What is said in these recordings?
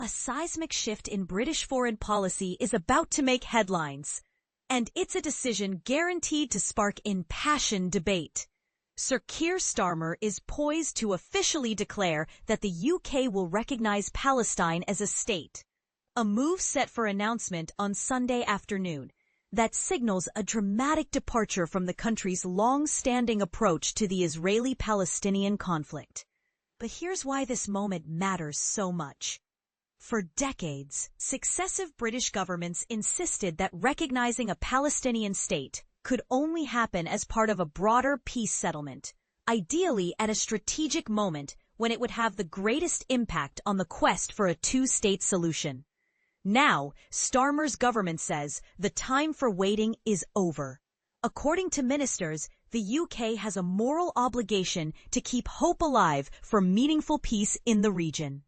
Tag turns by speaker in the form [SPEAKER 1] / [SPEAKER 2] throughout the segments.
[SPEAKER 1] A seismic shift in British foreign policy is about to make headlines, and it's a decision guaranteed to spark impassioned debate. Sir Keir Starmer is poised to officially declare that the UK will recognize Palestine as a state, a move set for announcement on Sunday afternoon that signals a dramatic departure from the country's long-standing approach to the Israeli-Palestinian conflict. But here's why this moment matters so much. For decades, successive British governments insisted that recognizing a Palestinian state could only happen as part of a broader peace settlement, ideally at a strategic moment when it would have the greatest impact on the quest for a two-state solution. Now, Starmer's government says the time for waiting is over. According to ministers, the UK has a moral obligation to keep hope alive for meaningful peace in the region.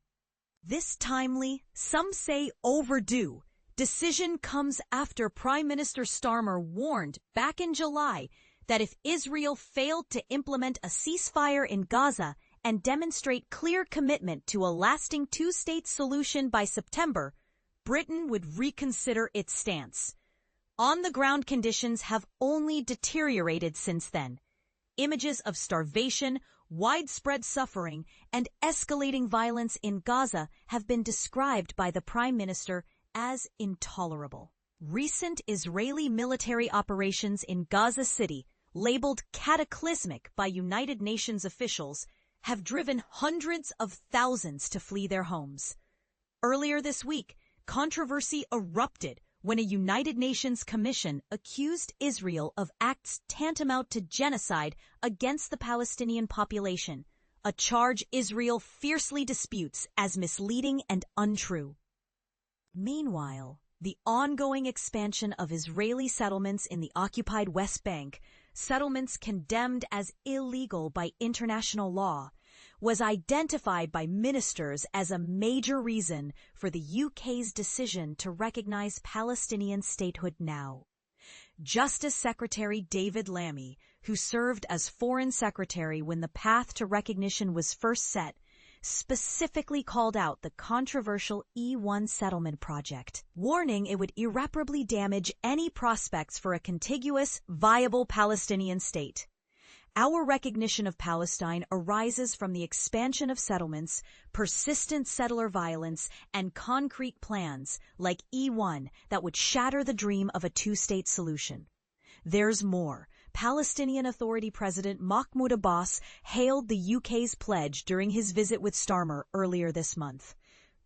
[SPEAKER 1] This timely, some say overdue, decision comes after Prime Minister Starmer warned back in July that if Israel failed to implement a ceasefire in Gaza and demonstrate clear commitment to a lasting two-state solution by September, Britain would reconsider its stance. On-the-ground conditions have only deteriorated since then. Images of starvation, widespread suffering, and escalating violence in Gaza have been described by the Prime Minister as intolerable. Recent Israeli military operations in Gaza City, labeled cataclysmic by United Nations officials, have driven hundreds of thousands to flee their homes. Earlier this week, controversy erupted when a United Nations commission accused Israel of acts tantamount to genocide against the Palestinian population, a charge Israel fiercely disputes as misleading and untrue. Meanwhile, the ongoing expansion of Israeli settlements in the occupied West Bank, settlements condemned as illegal by international law, was identified by ministers as a major reason for the UK's decision to recognize Palestinian statehood now. Justice Secretary David Lammy, who served as Foreign Secretary when the path to recognition was first set, specifically called out the controversial E1 settlement project, warning it would irreparably damage any prospects for a contiguous, viable Palestinian state. Our recognition of Palestine arises from the expansion of settlements, persistent settler violence, and concrete plans, like E1, that would shatter the dream of a two-state solution. There's more. Palestinian Authority President Mahmoud Abbas hailed the UK's pledge during his visit with Starmer earlier this month.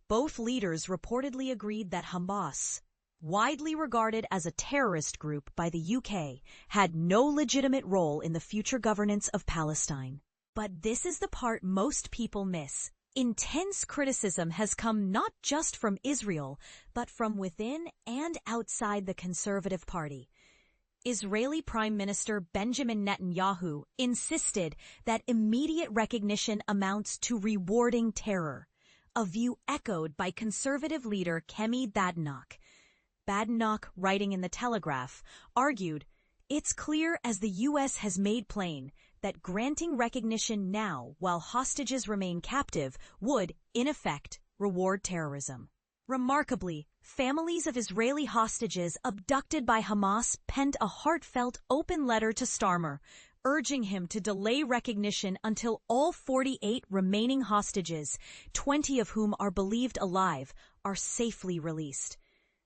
[SPEAKER 1] Both leaders reportedly agreed that Hamas, widely regarded as a terrorist group by the UK, had no legitimate role in the future governance of Palestine. But this is the part most people miss. Intense criticism has come not just from Israel, but from within and outside the Conservative Party. Israeli Prime Minister Benjamin Netanyahu insisted that immediate recognition amounts to rewarding terror, a view echoed by conservative leader Kemi Badenoch. Badenoch, writing in The Telegraph, argued, "It's clear as the U.S. has made plain that granting recognition now while hostages remain captive would, in effect, reward terrorism." Remarkably, families of Israeli hostages abducted by Hamas penned a heartfelt open letter to Starmer, urging him to delay recognition until all 48 remaining hostages, 20 of whom are believed alive, are safely released.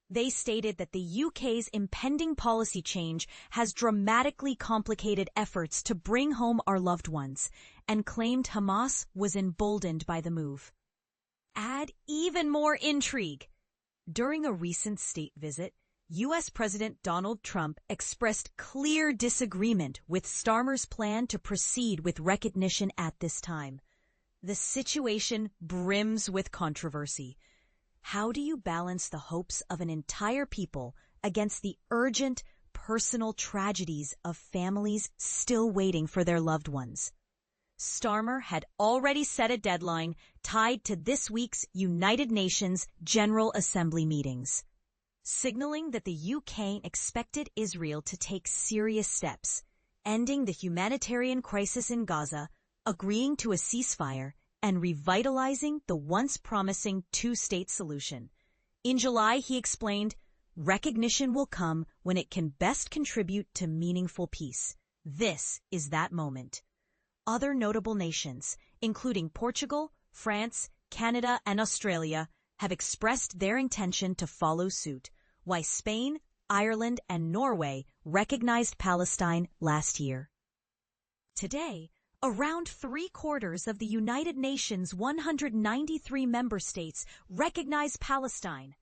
[SPEAKER 1] They stated that the UK's impending policy change has dramatically complicated efforts to bring home our loved ones, and claimed Hamas was emboldened by the move. Add even more intrigue. During a recent state visit, U.S. President Donald Trump expressed clear disagreement with Starmer's plan to proceed with recognition at this time. The situation brims with controversy. How do you balance the hopes of an entire people against the urgent, personal tragedies of families still waiting for their loved ones? Starmer had already set a deadline tied to this week's United Nations General Assembly meetings, signaling that the UK expected Israel to take serious steps, ending the humanitarian crisis in Gaza, agreeing to a ceasefire, and revitalizing the once promising two-state solution. In July, he explained, "Recognition will come when it can best contribute to meaningful peace. This is that moment." Other notable nations, including Portugal, France, Canada, and Australia, have expressed their intention to follow suit, while Spain, Ireland, and Norway recognized Palestine last year. Today, around 3/4 of the United Nations' 193 member states recognize Palestine.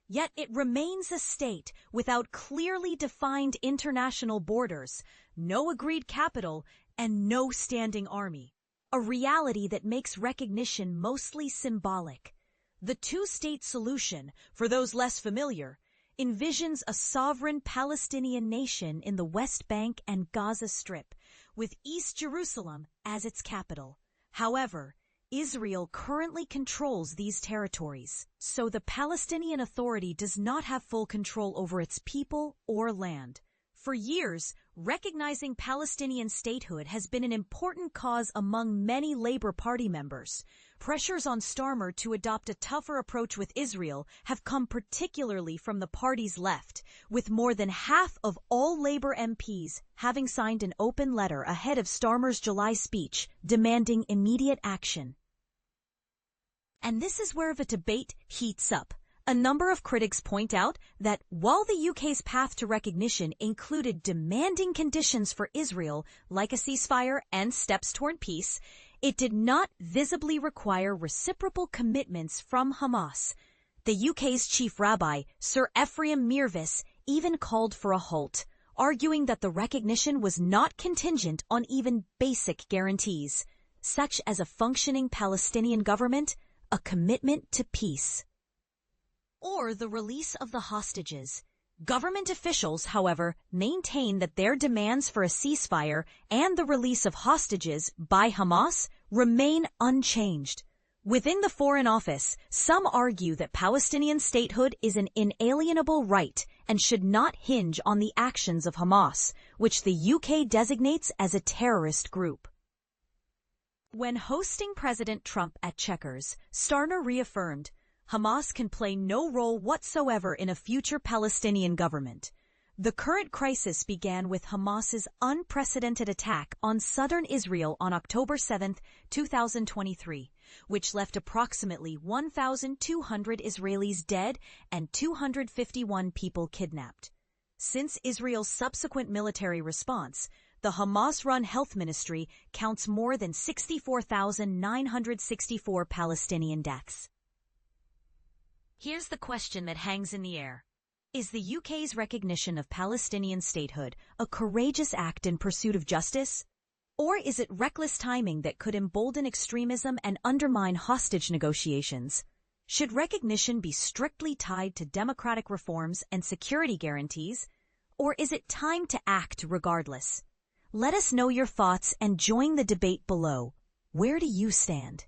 [SPEAKER 1] Yet it remains a state without clearly defined international borders, no agreed capital, and no standing army. A reality that makes recognition mostly symbolic. The two-state solution, for those less familiar, envisions a sovereign Palestinian nation in the West Bank and Gaza Strip, with East Jerusalem as its capital. However, Israel currently controls these territories, so the Palestinian Authority does not have full control over its people or land. For years, recognizing Palestinian statehood has been an important cause among many Labour Party members. Pressures on Starmer to adopt a tougher approach with Israel have come particularly from the party's left, with more than half of all Labour MPs having signed an open letter ahead of Starmer's July speech demanding immediate action. And this is where the debate heats up. A number of critics point out that while the UK's path to recognition included demanding conditions for Israel, like a ceasefire and steps toward peace, it did not visibly require reciprocal commitments from Hamas. The UK's chief rabbi, Sir Ephraim Mirvis, even called for a halt, arguing that the recognition was not contingent on even basic guarantees, such as a functioning Palestinian government, a commitment to peace, or the release of the hostages. Government officials, however, maintain that their demands for a ceasefire and the release of hostages by Hamas remain unchanged. Within the Foreign Office, some argue that Palestinian statehood is an inalienable right and should not hinge on the actions of Hamas, which the UK designates as a terrorist group. When hosting President Trump at Chequers, Starmer reaffirmed, "Hamas can play no role whatsoever in a future Palestinian government." The current crisis began with Hamas's unprecedented attack on southern Israel on October 7, 2023, which left approximately 1,200 Israelis dead and 251 people kidnapped. Since Israel's subsequent military response, the Hamas-run health ministry counts more than 64,964 Palestinian deaths. Here's the question that hangs in the air. Is the UK's recognition of Palestinian statehood a courageous act in pursuit of justice? Or is it reckless timing that could embolden extremism and undermine hostage negotiations? Should recognition be strictly tied to democratic reforms and security guarantees? Or is it time to act regardless? Let us know your thoughts and join the debate below. Where do you stand?